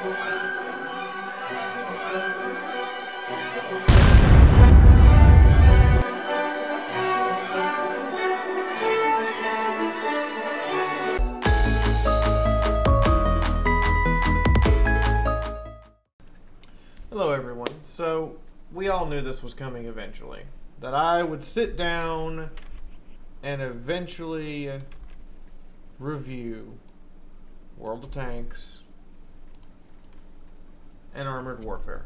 Hello everyone. So we all knew this was coming eventually. That I would sit down and eventually review World of Tanks and Armored Warfare.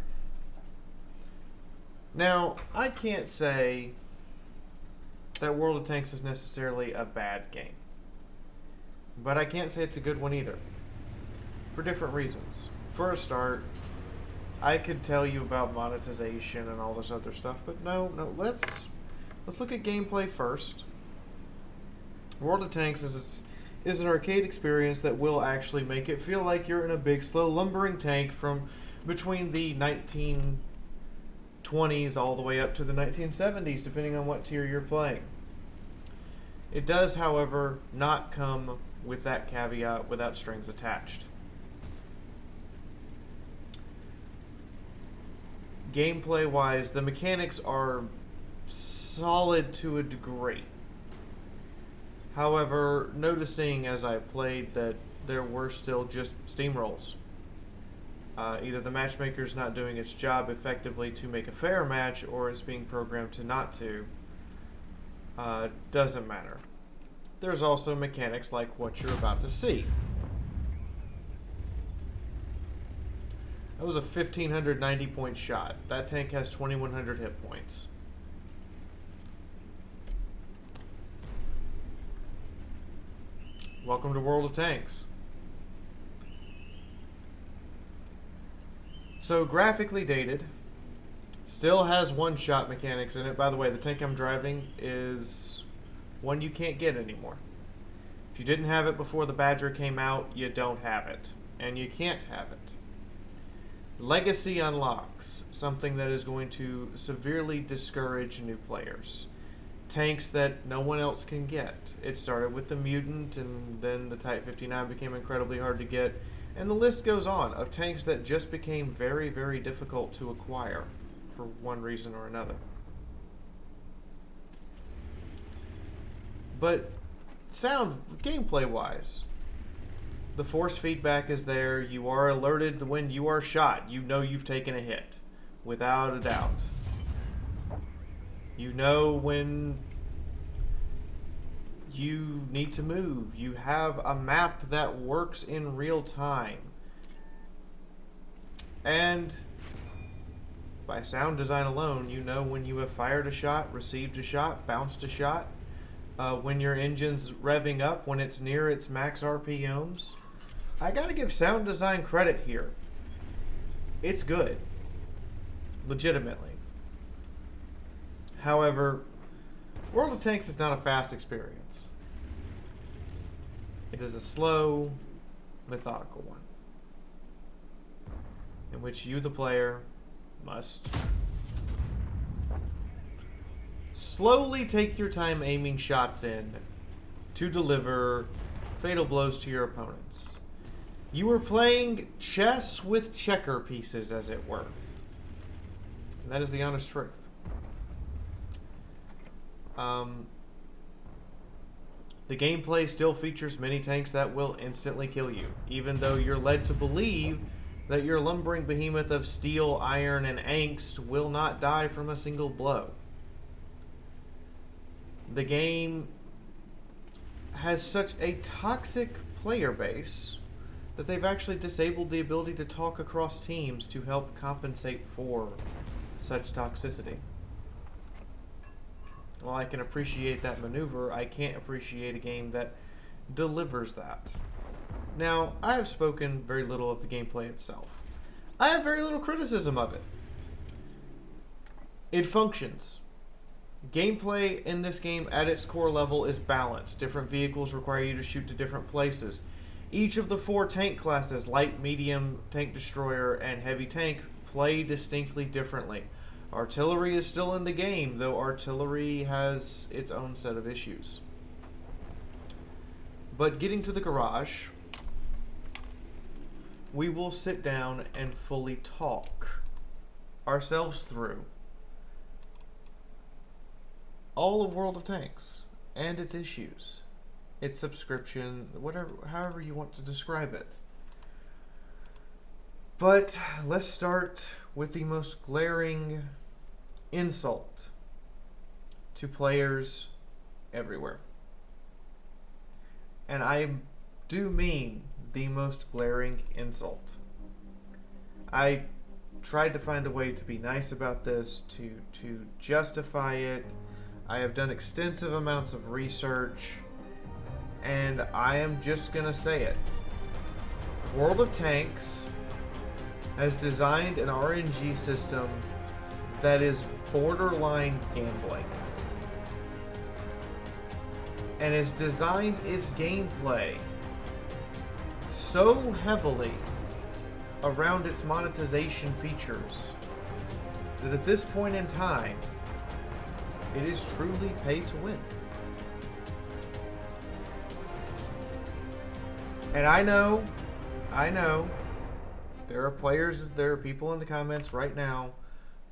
Now, I can't say that World of Tanks is necessarily a bad game. But I can't say it's a good one either. For different reasons. For a start, I could tell you about monetization and all this other stuff, but no, let's look at gameplay first. World of Tanks is an arcade experience that will actually make it feel like you're in a big, slow, lumbering tank from between the 1920s all the way up to the 1970s, depending on what tier you're playing. It does, however, not come with that caveat without strings attached. Gameplay-wise, the mechanics are solid to a degree. However, noticing as I played that there were still just steamrolls. Either the matchmaker's not doing its job effectively to make a fair match, or it's being programmed to not to. Doesn't matter. There's also mechanics like what you're about to see. That was a 1,590 point shot. That tank has 2,100 hit points. Welcome to World of Tanks. So, graphically dated. Still has one-shot mechanics in it. By the way, the tank I'm driving is one you can't get anymore. If you didn't have it before the Badger came out, you don't have it. And you can't have it. Legacy unlocks, something that is going to severely discourage new players. Tanks that no one else can get. It started with the Mutant, and then the Type 59 became incredibly hard to get. And the list goes on of tanks that just became very, very difficult to acquire for one reason or another. But sound, gameplay-wise, the force feedback is there. You are alerted when you are shot. You know you've taken a hit, without a doubt. You know when you need to move. You have a map that works in real time. And by sound design alone, you know when you have fired a shot, received a shot, bounced a shot, when your engine's revving up, when it's near its max RPMs. I gotta give sound design credit here. It's good. Legitimately. However, World of Tanks is not a fast experience. It is a slow, methodical one. In which you, the player, must slowly take your time aiming shots in to deliver fatal blows to your opponents. You are playing chess with checker pieces, as it were. And that is the honest truth. The gameplay still features many tanks that will instantly kill you, even though you're led to believe that your lumbering behemoth of steel, iron, and angst will not die from a single blow. The game has such a toxic player base that they've actually disabled the ability to talk across teams to help compensate for such toxicity. While I can appreciate that maneuver, I can't appreciate a game that delivers that. Now, I have spoken very little of the gameplay itself. I have very little criticism of it. It functions. Gameplay in this game at its core level is balanced. Different vehicles require you to shoot to different places. Each of the 4 tank classes, light, medium, tank destroyer, and heavy tank, play distinctly differently. Artillery is still in the game, though artillery has its own set of issues. But getting to the garage, we will sit down and fully talk ourselves through all of World of Tanks and its issues, its subscription, whatever, however you want to describe it. But let's start with the most glaring insult to players everywhere. And I do mean the most glaring insult. I tried to find a way to be nice about this, to justify it. I have done extensive amounts of research, and I am just gonna say it. World of Tanks has designed an RNG system that is borderline gambling. And has designed its gameplay so heavily around its monetization features that at this point in time, it is truly pay to win. And I know, there are people in the comments right now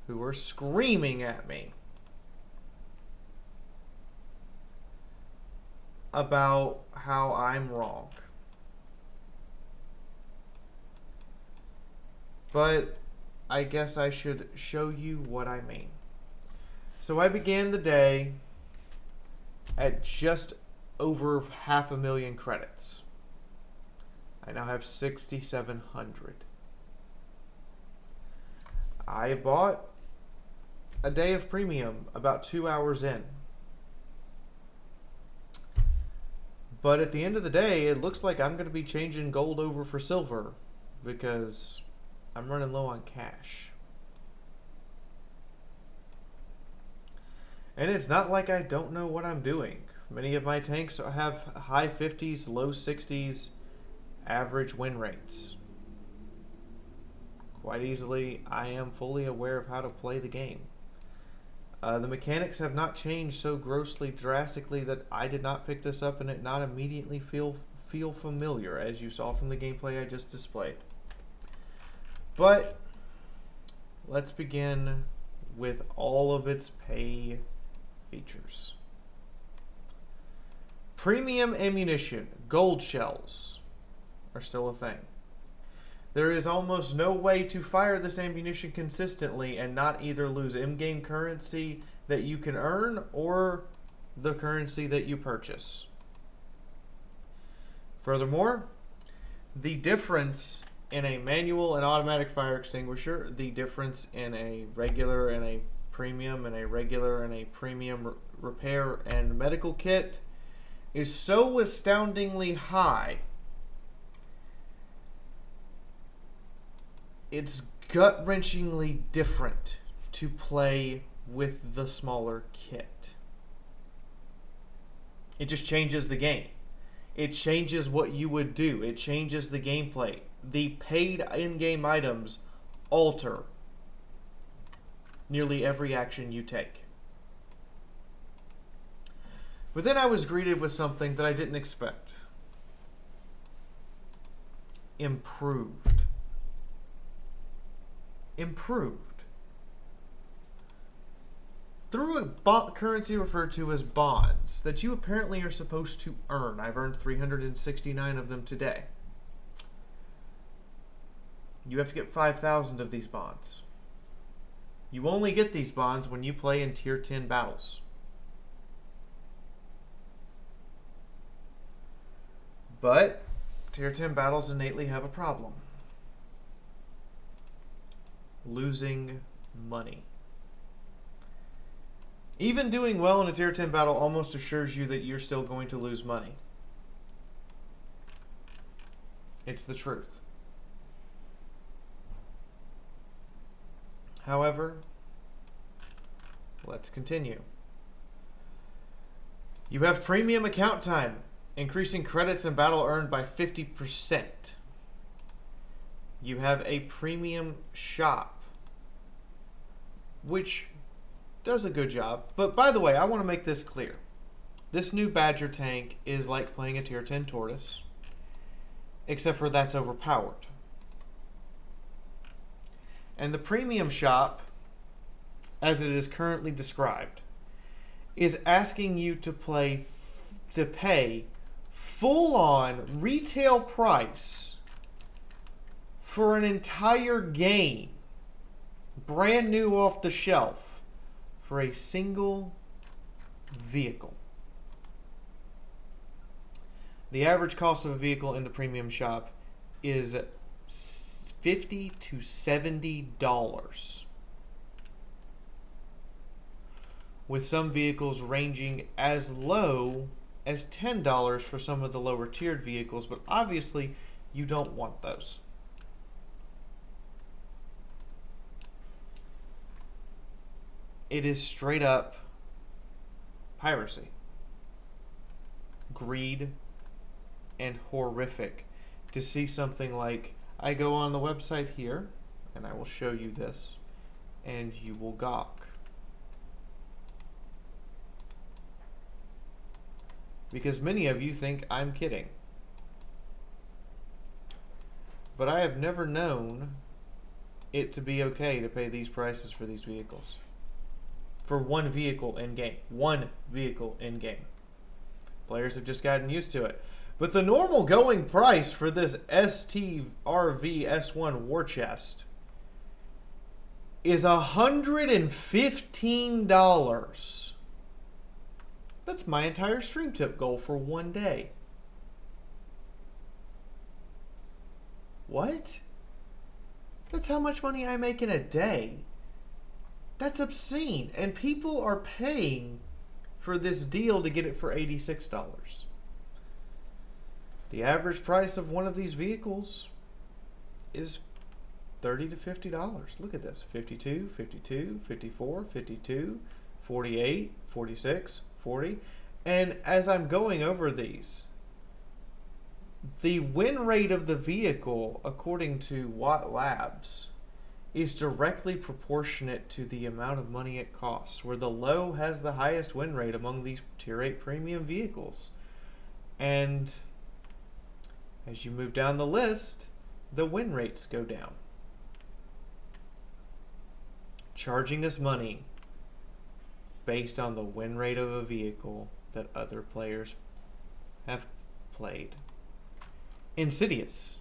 who are screaming at me about how I'm wrong. But I guess I should show you what I mean. So I began the day at just over 500,000 credits. I now have 6,700. I bought a day of premium about 2 hours in. But at the end of the day, it looks like I'm going to be changing gold over for silver because I'm running low on cash. And it's not like I don't know what I'm doing. Many of my tanks have high 50s, low 60s average win rates. Quite easily, I am fully aware of how to play the game. The mechanics have not changed so grossly drastically that I did not pick this up and it not immediately feel familiar, as you saw from the gameplay I just displayed. But let's begin with all of its pay features. Premium ammunition, gold shells, are still a thing. There is almost no way to fire this ammunition consistently and not either lose in-game currency that you can earn or the currency that you purchase. Furthermore, the difference in a manual and automatic fire extinguisher, the difference in a regular and a premium and a regular and a premium repair and medical kit is so astoundingly high. It's gut-wrenchingly different to play with the smaller kit. It just changes the game. It changes what you would do. It changes the gameplay. The paid in-game items alter nearly every action you take. But then I was greeted with something that I didn't expect. Improved. Improved. Through a currency referred to as bonds that you apparently are supposed to earn. I've earned 369 of them today. You have to get 5,000 of these bonds. You only get these bonds when you play in tier 10 battles. But tier 10 battles innately have a problem. Losing money. Even doing well in a tier 10 battle almost assures you that you're still going to lose money. It's the truth. However, let's continue. You have premium account time, increasing credits in battle earned by 50%. You have a premium shop, which does a good job. But by the way, I want to make this clear. This new Badger tank is like playing a tier 10 Tortoise, except for that's overpowered. And the premium shop, as it is currently described, is asking you to pay full-on retail price for an entire game, brand new off the shelf, for a single vehicle. The average cost of a vehicle in the premium shop is $50 to $70, with some vehicles ranging as low as $10 for some of the lower tiered vehicles, but obviously you don't want those. It is straight up piracy, greed, and horrific to see something like, I go on the website here and I will show you this and you will gawk, because many of you think I'm kidding, but I have never known it to be okay to pay these prices for these vehicles. For one vehicle in game. One vehicle in game. Players have just gotten used to it. But the normal going price for this STRV S1 War Chest is $115. That's my entire stream tip goal for one day. What? That's how much money I make in a day. That's obscene, and people are paying for this deal to get it for $86. The average price of one of these vehicles is $30 to $50. Look at this. 52, 52, 54, 52, 48, 46, 40. And as I'm going over these, the win rate of the vehicle, according to Watt Labs, is directly proportionate to the amount of money it costs, where the low has the highest win rate among these Tier 8 premium vehicles. And as you move down the list, the win rates go down. Charging us money based on the win rate of a vehicle that other players have played. Insidious.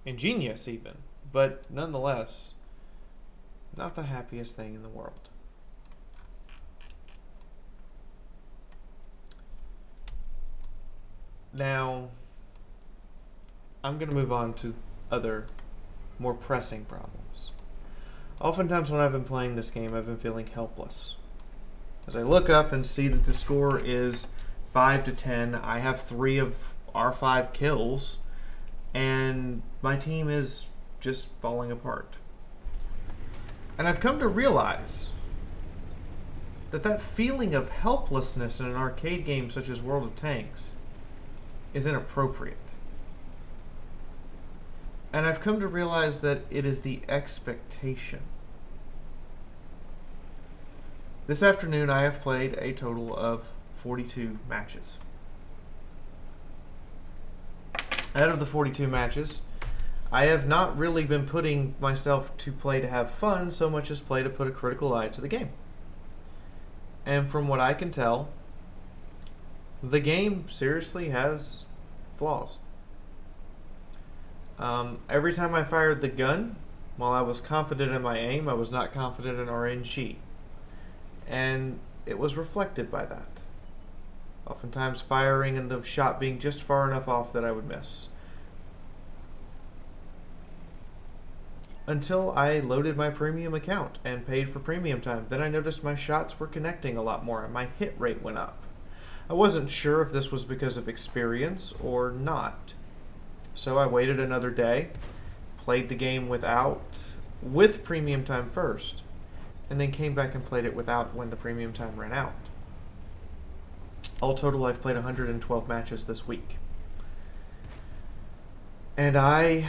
Ingenious even. But nonetheless, not the happiest thing in the world. Now, I'm going to move on to other more pressing problems. Oftentimes when I've been playing this game, I've been feeling helpless. As I look up and see that the score is 5 to 10, I have 3 of our 5 kills, and my team is just falling apart. And I've come to realize that that feeling of helplessness in an arcade game such as World of Tanks is inappropriate. And I've come to realize that it is the expectation. This afternoon I have played a total of 42 matches. Out of the 42 matches, I have not really been putting myself to play to have fun so much as play to put a critical eye to the game. And from what I can tell, the game seriously has flaws. Every time I fired the gun, while I was confident in my aim, I was not confident in RNG. And it was reflected by that. Oftentimes firing and the shot being just far enough off that I would miss. Until I loaded my premium account and paid for premium time. Then I noticed my shots were connecting a lot more and my hit rate went up. I wasn't sure if this was because of experience or not. So I waited another day, played the game with premium time first, and then came back and played it without when the premium time ran out. All total, I've played 112 matches this week. And I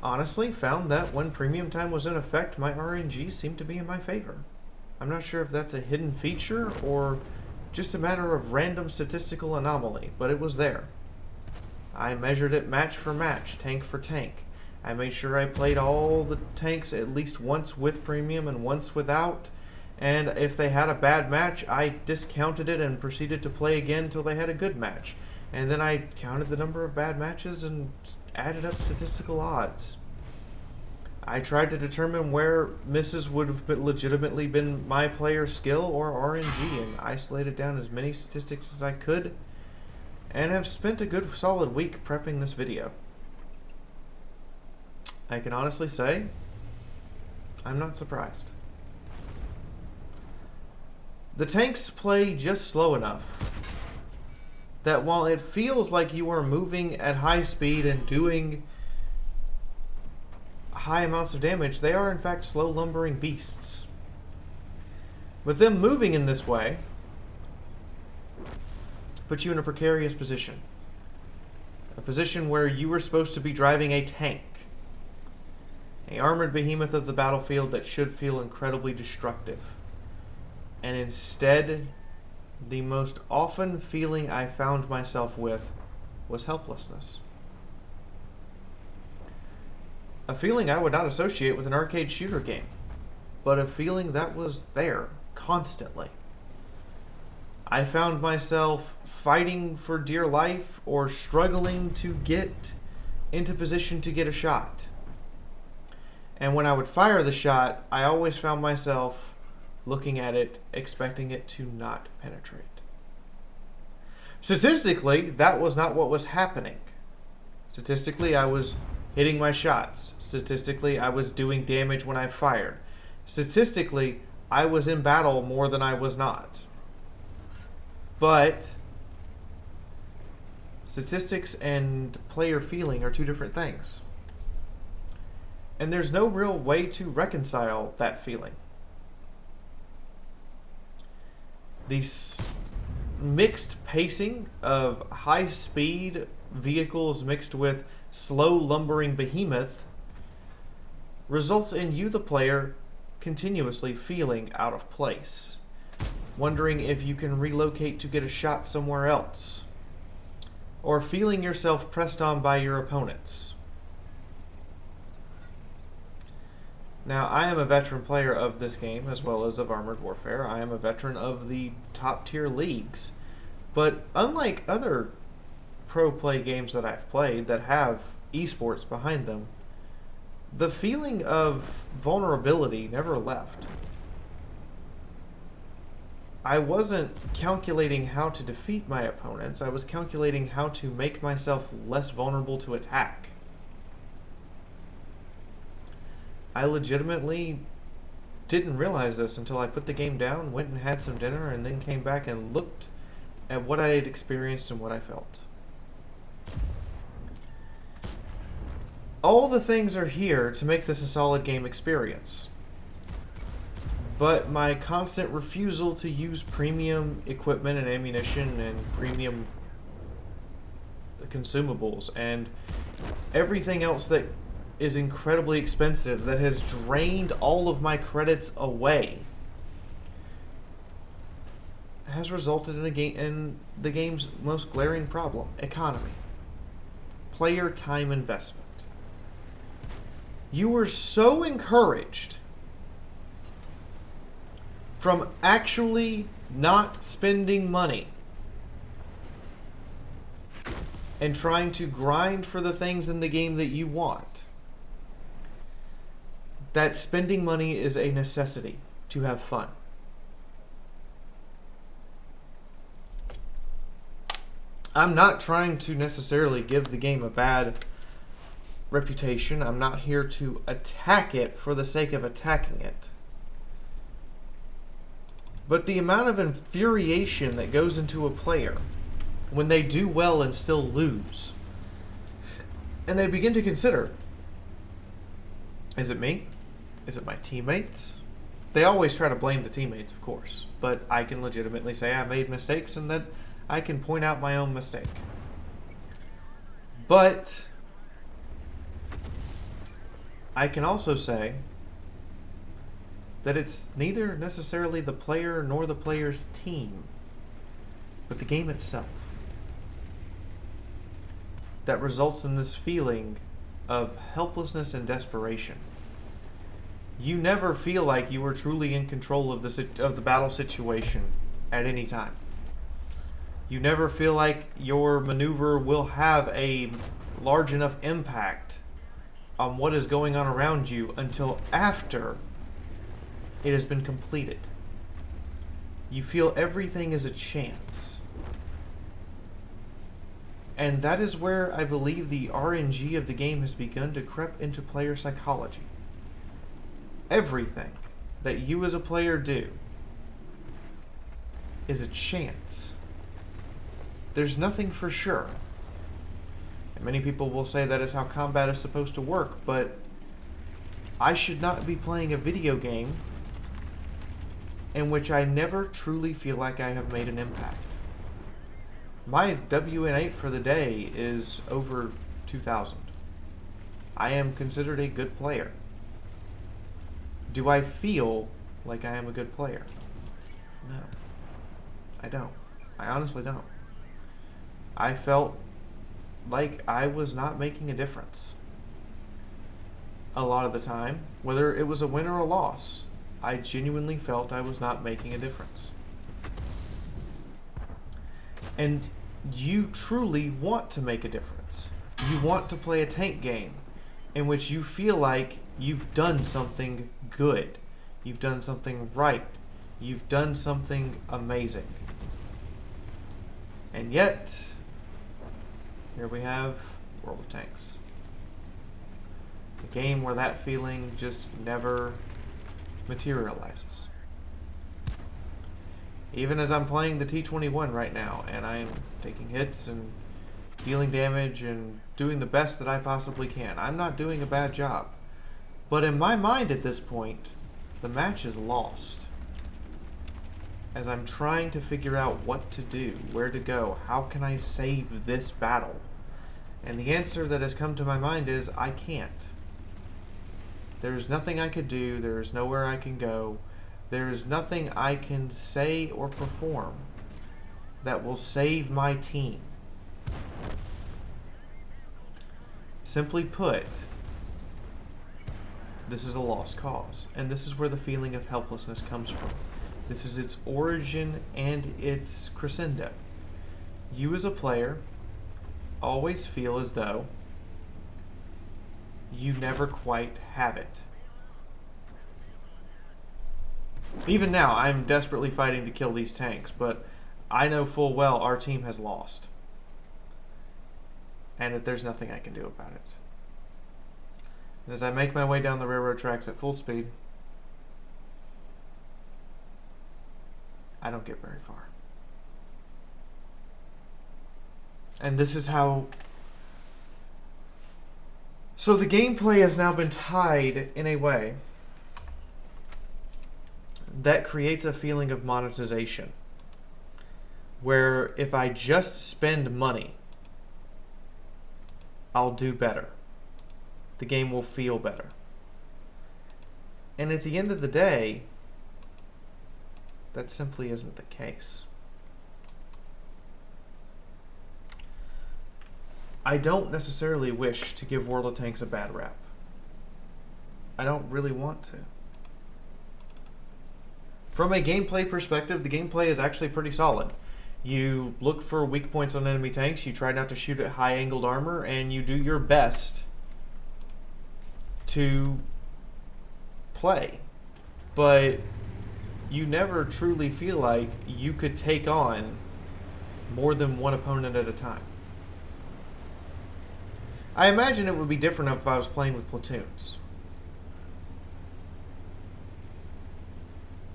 honestly found that when premium time was in effect, my RNG seemed to be in my favor. I'm not sure if that's a hidden feature or just a matter of random statistical anomaly, but it was there. I measured it match for match, tank for tank, I made sure I played all the tanks at least once with premium and once without. And if they had a bad match, I discounted it and proceeded to play again until they had a good match. And then I counted the number of bad matches and added up statistical odds. I tried to determine where misses would have legitimately been my player skill or RNG and isolated down as many statistics as I could, and have spent a good solid week prepping this video. I can honestly say, I'm not surprised. The tanks play just slow enough that while it feels like you are moving at high speed and doing high amounts of damage, they are in fact slow lumbering beasts. But them moving in this way puts you in a precarious position. A position where you were supposed to be driving a tank. A armored behemoth of the battlefield that should feel incredibly destructive. And instead, the most often feeling I found myself with was helplessness. A feeling I would not associate with an arcade shooter game, but a feeling that was there constantly. I found myself fighting for dear life or struggling to get into position to get a shot. And when I would fire the shot, I always found myself looking at it, expecting it to not penetrate. Statistically, that was not what was happening. Statistically, I was hitting my shots. Statistically, I was doing damage when I fired. Statistically, I was in battle more than I was not. But statistics and player feeling are two different things. And there's no real way to reconcile that feeling. These mixed pacing of high-speed vehicles mixed with slow lumbering behemoth results in you, the player, continuously feeling out of place, wondering if you can relocate to get a shot somewhere else, or feeling yourself pressed on by your opponents. Now, I am a veteran player of this game as well as of Armored Warfare. I am a veteran of the top tier leagues, but unlike other pro play games that I've played that have esports behind them, the feeling of vulnerability never left. I wasn't calculating how to defeat my opponents, I was calculating how to make myself less vulnerable to attack. I legitimately didn't realize this until I put the game down, went and had some dinner, and then came back and looked at what I had experienced and what I felt. All the things are here to make this a solid game experience. But my constant refusal to use premium equipment and ammunition and premium consumables and everything else that is incredibly expensive that has drained all of my credits away has resulted in the game's most glaring problem: economy. Player time investment. You were so encouraged from actually not spending money and trying to grind for the things in the game that you want, that spending money is a necessity to have fun. I'm not trying to necessarily give the game a bad reputation. I'm not here to attack it for the sake of attacking it. But the amount of infuriation that goes into a player when they do well and still lose, and they begin to consider, is it me? Is it my teammates? They always try to blame the teammates, of course, but I can legitimately say I made mistakes and that I can point out my own mistake. But I can also say that it's neither necessarily the player nor the player's team, but the game itself that results in this feeling of helplessness and desperation. You never feel like you are truly in control of the battle situation at any time. You never feel like your maneuver will have a large enough impact on what is going on around you until after it has been completed. You feel everything is a chance. And that is where I believe the RNG of the game has begun to creep into player psychology. Everything that you as a player do is a chance. There's nothing for sure. And many people will say that is how combat is supposed to work, but I should not be playing a video game in which I never truly feel like I have made an impact. My WN8 for the day is over 2,000. I am considered a good player. Do I feel like I am a good player? No. I don't. I honestly don't. I felt like I was not making a difference. A lot of the time, whether it was a win or a loss, I genuinely felt I was not making a difference. And you truly want to make a difference. You want to play a tank game in which you feel like you've done something good. You've done something right. You've done something amazing. And yet, here we have World of Tanks. A game where that feeling just never materializes. Even as I'm playing the T-21 right now, and I am taking hits and dealing damage and doing the best that I possibly can. I'm not doing a bad job. But in my mind at this point, the match is lost. As I'm trying to figure out what to do, where to go, how can I save this battle? And the answer that has come to my mind is, I can't. There's nothing I could do, there's nowhere I can go, there is nothing I can say or perform that will save my team. Simply put, this is a lost cause, and this is where the feeling of helplessness comes from. This is its origin and its crescendo. You as a player always feel as though you never quite have it. Even now, I'm desperately fighting to kill these tanks, but I know full well our team has lost. And that there's nothing I can do about it. And as I make my way down the railroad tracks at full speed, I don't get very far. And this is how... So the gameplay has now been tied in a way that creates a feeling of monetization. Where if I just spend money, I'll do better. The game will feel better. And at the end of the day, that simply isn't the case. I don't necessarily wish to give World of Tanks a bad rap. I don't really want to. From a gameplay perspective, the gameplay is actually pretty solid. You look for weak points on enemy tanks, you try not to shoot at high-angled armor, and you do your best to play. But you never truly feel like you could take on more than one opponent at a time. I imagine it would be different if I was playing with platoons.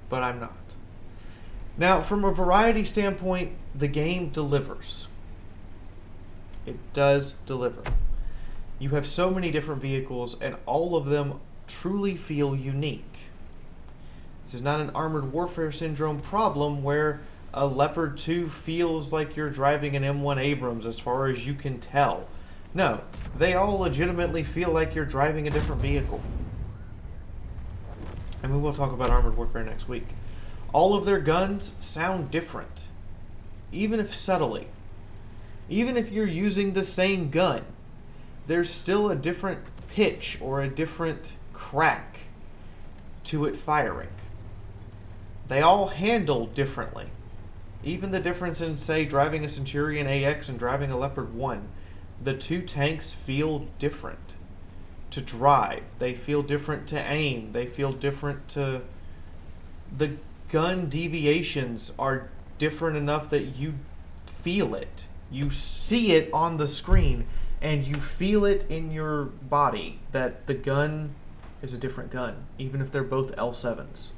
But I'm not. Now, from a variety standpoint, the game delivers. It does deliver. You have so many different vehicles, and all of them truly feel unique. This is not an Armored Warfare Syndrome problem where a Leopard 2 feels like you're driving an M1 Abrams as far as you can tell. No, they all legitimately feel like you're driving a different vehicle. And we will talk about Armored Warfare next week. All of their guns sound different, even if subtly. Even if you're using the same gun, there's still a different pitch or a different crack to it firing. They all handle differently. Even the difference in, say, driving a Centurion AX and driving a Leopard 1, the two tanks feel different to drive. They feel different to aim. They feel different to... The gun deviations are different enough that you feel it. You see it on the screen, and you feel it in your body that the gun is a different gun, even if they're both L7s.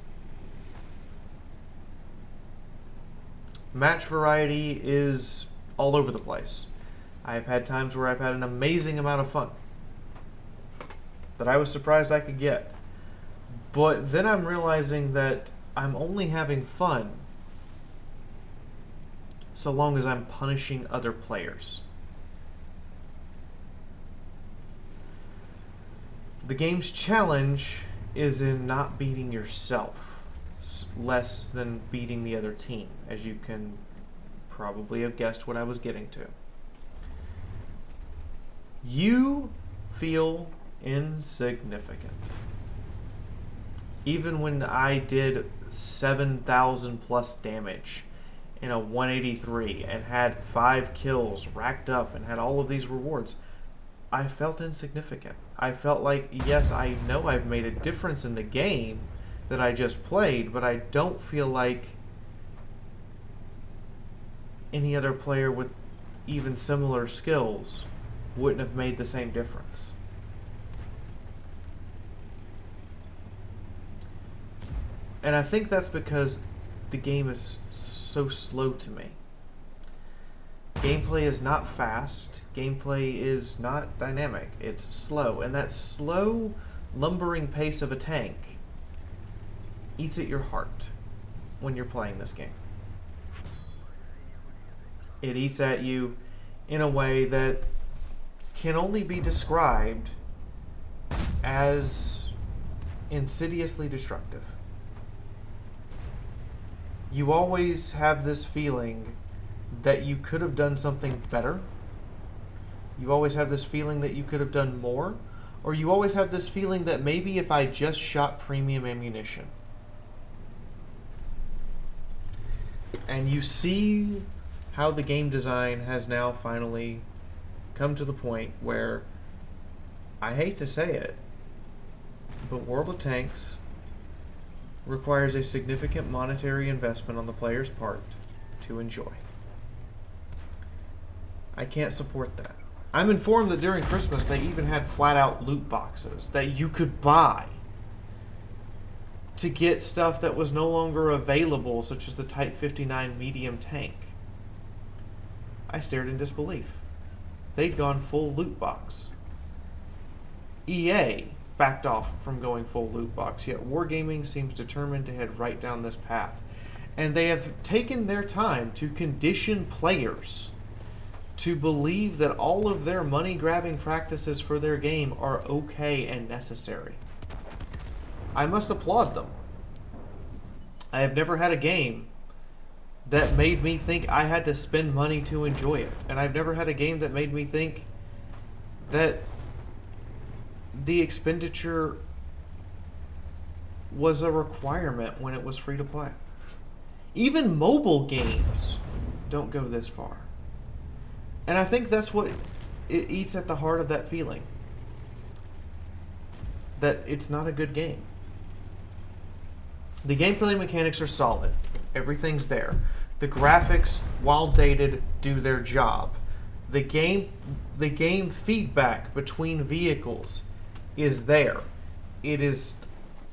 Match variety is all over the place. I've had times where I've had an amazing amount of fun that I was surprised I could get. But then I'm realizing that I'm only having fun so long as I'm punishing other players. The game's challenge is in not beating yourself, less than beating the other team, as you can probably have guessed what I was getting to. You feel insignificant. Even when I did 7,000 plus damage in a 183 and had 5 kills racked up and had all of these rewards, I felt insignificant. I felt like, yes, I know I've made a difference in the game that I just played, but I don't feel like any other player with even similar skills wouldn't have made the same difference. And I think that's because the game is so slow to me. Gameplay is not fast. Gameplay is not dynamic. It's slow. And that slow, lumbering pace of a tank eats at your heart when you're playing this game. It eats at you in a way that can only be described as insidiously destructive. You always have this feeling that you could have done something better. You always have this feeling that you could have done more. Or you always have this feeling that maybe if I just shot premium ammunition. And you see how the game design has now finally come to the point where, I hate to say it, but World of Tanks requires a significant monetary investment on the player's part to enjoy. I can't support that. I'm informed that during Christmas they even had flat-out loot boxes that you could buy to get stuff that was no longer available, such as the Type 59 medium tank. I stared in disbelief. They'd gone full loot box. EA backed off from going full loot box, yet Wargaming seems determined to head right down this path. And they have taken their time to condition players to believe that all of their money-grabbing practices for their game are okay and necessary. I must applaud them. I have never had a game that made me think I had to spend money to enjoy it. And I've never had a game that made me think that the expenditure was a requirement when it was free to play. Even mobile games don't go this far. And I think that's what it eats at the heart of that feeling. That it's not a good game. The gameplay mechanics are solid. Everything's there. The graphics, while dated, do their job. The game feedback between vehicles is there. It is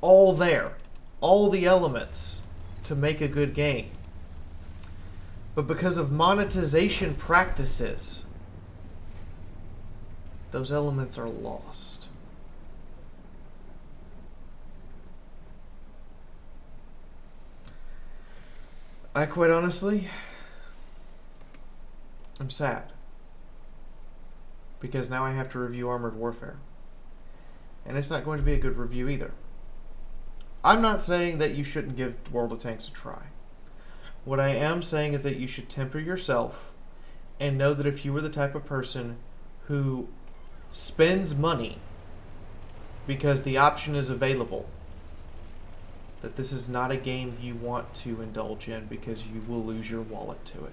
all there. All the elements to make a good game. But because of monetization practices, those elements are lost. I quite honestly, I'm sad. Because now I have to review Armored Warfare. And it's not going to be a good review either. I'm not saying that you shouldn't give World of Tanks a try. What I am saying is that you should temper yourself and know that if you were the type of person who spends money because the option is available, that this is not a game you want to indulge in because you will lose your wallet to it.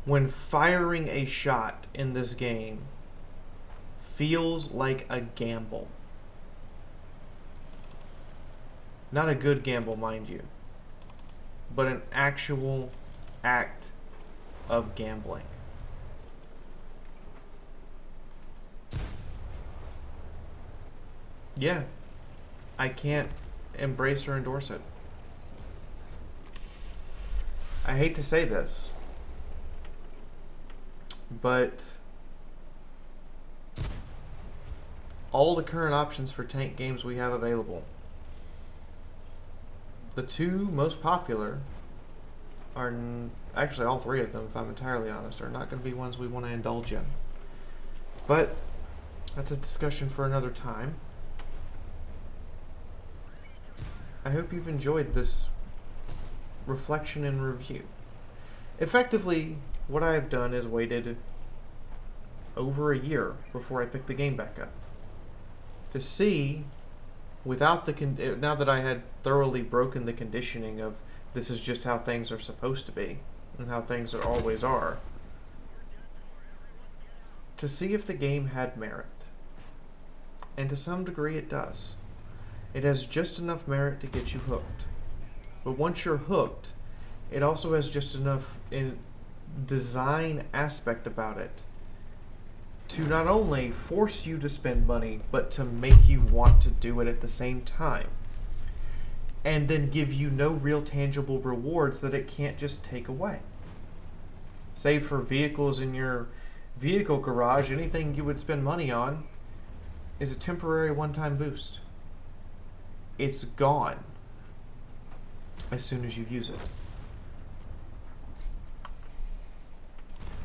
When firing a shot in this game feels like a gamble. Not a good gamble, mind you, but an actual act of gambling. Yeah, I can't embrace or endorse it. I hate to say this, but all the current options for tank games we have available, the two most popular are, actually all three of them, if I'm entirely honest, are not going to be ones we want to indulge in. But that's a discussion for another time. I hope you've enjoyed this reflection and review. Effectively, what I have done is waited over a year before I picked the game back up to see, without the now that I had thoroughly broken the conditioning of this is just how things are supposed to be and how things always are, to see if the game had merit. And to some degree it does. It has just enough merit to get you hooked. But once you're hooked, it also has just enough in design aspect about it to not only force you to spend money, but to make you want to do it at the same time. And then give you no real tangible rewards that it can't just take away. Say for vehicles in your vehicle garage, anything you would spend money on is a temporary one-time boost. It's gone as soon as you use it.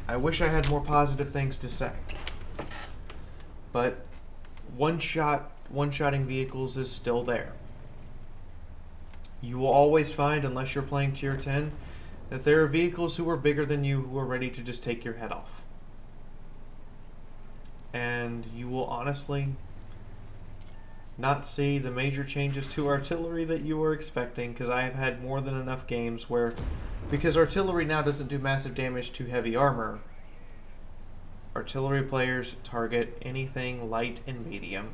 I wish I had more positive things to say, but one-shotting vehicles is still there. You will always find, unless you're playing tier 10, that there are vehicles who are bigger than you who are ready to just take your head off. And you will honestly not see the major changes to artillery that you were expecting, because I have had more than enough games where, because artillery now doesn't do massive damage to heavy armor, artillery players target anything light and medium,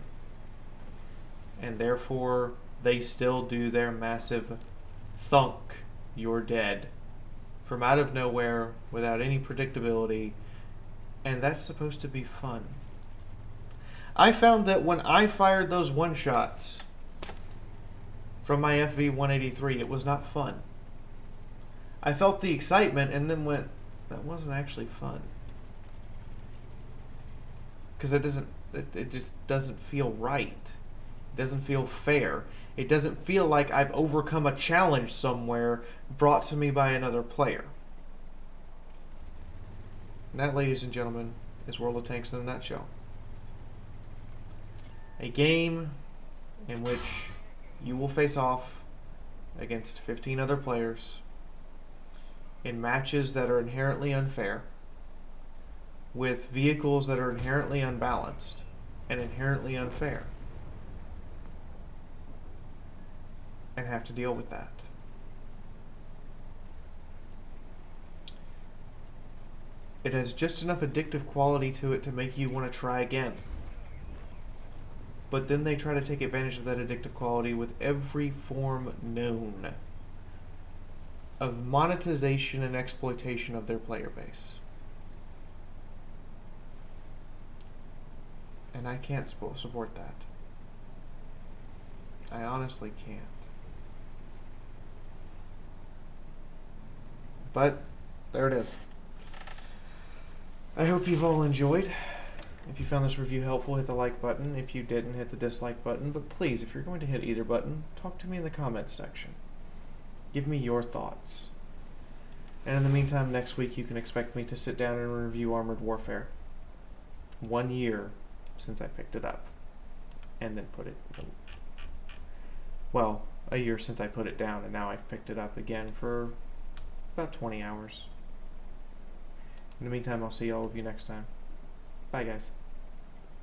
and therefore they still do their massive thunk, you're dead, from out of nowhere without any predictability, and that's supposed to be fun. I found that when I fired those one-shots from my FV-183, it was not fun. I felt the excitement and then went, that wasn't actually fun. Because it just doesn't feel right. It doesn't feel fair. It doesn't feel like I've overcome a challenge somewhere brought to me by another player. And that, ladies and gentlemen, is World of Tanks in a nutshell. A game in which you will face off against 15 other players in matches that are inherently unfair, with vehicles that are inherently unbalanced and inherently unfair, and have to deal with that. It has just enough addictive quality to it to make you want to try again. But then they try to take advantage of that addictive quality with every form known of monetization and exploitation of their player base. And I can't support that. I honestly can't. But there it is. I hope you've all enjoyed. If you found this review helpful, hit the like button. If you didn't, hit the dislike button. But please, if you're going to hit either button, talk to me in the comments section. Give me your thoughts. And in the meantime, next week you can expect me to sit down and review Armored Warfare. 1 year since I picked it up. And then put it... well, a year since I put it down, and now I've picked it up again for about 20 hours. In the meantime, I'll see all of you next time. Bye, guys.